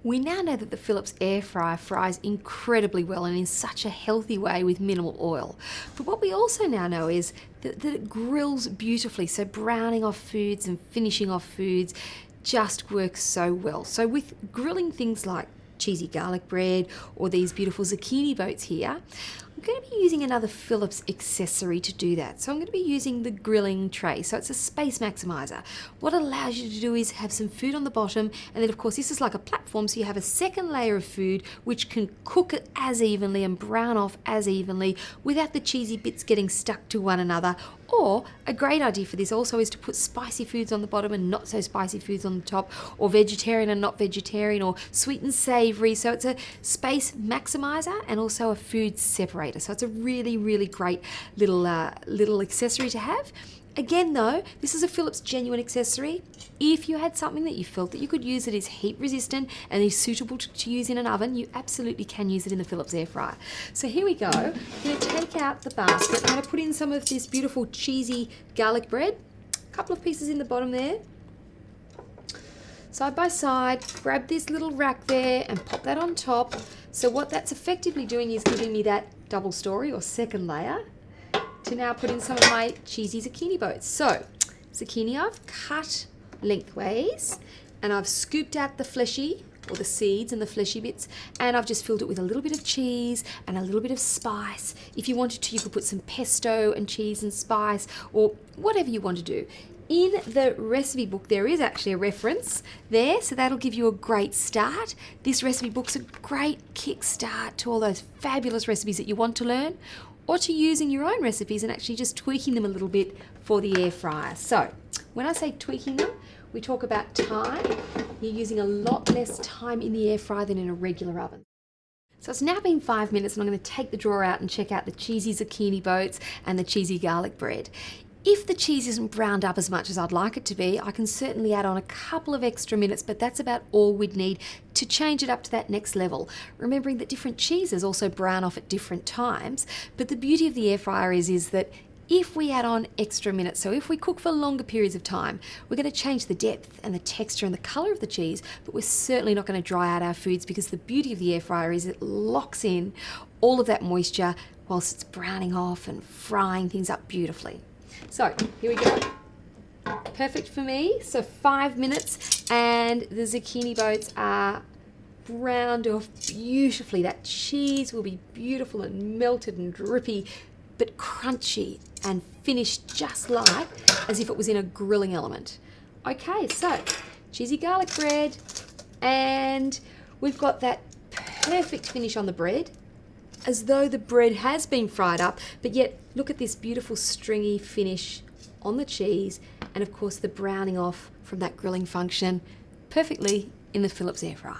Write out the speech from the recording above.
We now know that the Philips air fryer fries incredibly well and in such a healthy way with minimal oil. But what we also now know is that it grills beautifully, so browning off foods and finishing off foods just works so well. So with grilling things like cheesy garlic bread or these beautiful zucchini boats here, I'm going to be using another Philips accessory to do that. So I'm going to be using the grilling tray. So it's a space maximizer. What it allows you to do is have some food on the bottom, and then of course this is like a platform, so you have a second layer of food which can cook it as evenly and brown off as evenly without the cheesy bits getting stuck to one another. Or a great idea for this also is to put spicy foods on the bottom and not so spicy foods on the top, or vegetarian and not vegetarian, or sweet and savory. So it's a space maximizer and also a food separator. So it's a really, really great little accessory to have. Again though, this is a Philips genuine accessory. If you had something that you felt that you could use that is heat resistant and is suitable to use in an oven, you absolutely can use it in the Philips air fryer. So here we go. I'm going to take out the basket. I'm going to put in some of this beautiful cheesy garlic bread. A couple of pieces in the bottom there. Side by side, grab this little rack there and pop that on top. So what that's effectively doing is giving me that double story or second layer to now put in some of my cheesy zucchini boats. So zucchini I've cut lengthways and I've scooped out the fleshy or the seeds and the fleshy bits, and I've just filled it with a little bit of cheese and a little bit of spice. If you wanted to, you could put some pesto and cheese and spice or whatever you want to do. In the recipe book, there is actually a reference there, so that'll give you a great start. This recipe book's a great kickstart to all those fabulous recipes that you want to learn, or to using your own recipes and actually just tweaking them a little bit for the air fryer. So when I say tweaking them, we talk about time. You're using a lot less time in the air fryer than in a regular oven. So it's now been 5 minutes and I'm going to take the drawer out and check out the cheesy zucchini boats and the cheesy garlic bread. If the cheese isn't browned up as much as I'd like it to be, I can certainly add on a couple of extra minutes, but that's about all we'd need to change it up to that next level. Remembering that different cheeses also brown off at different times, but the beauty of the air fryer is that if we add on extra minutes, so if we cook for longer periods of time, we're going to change the depth and the texture and the colour of the cheese, but we're certainly not going to dry out our foods, because the beauty of the air fryer is it locks in all of that moisture whilst it's browning off and frying things up beautifully. So here we go. Perfect for me. So 5 minutes and the zucchini boats are browned off beautifully. That cheese will be beautiful and melted and drippy, but crunchy and finished just like as if it was in a grilling element. Okay, so cheesy garlic bread, and we've got that perfect finish on the bread, as though the bread has been fried up, but yet look at this beautiful stringy finish on the cheese, and of course the browning off from that grilling function perfectly in the Philips air fryer.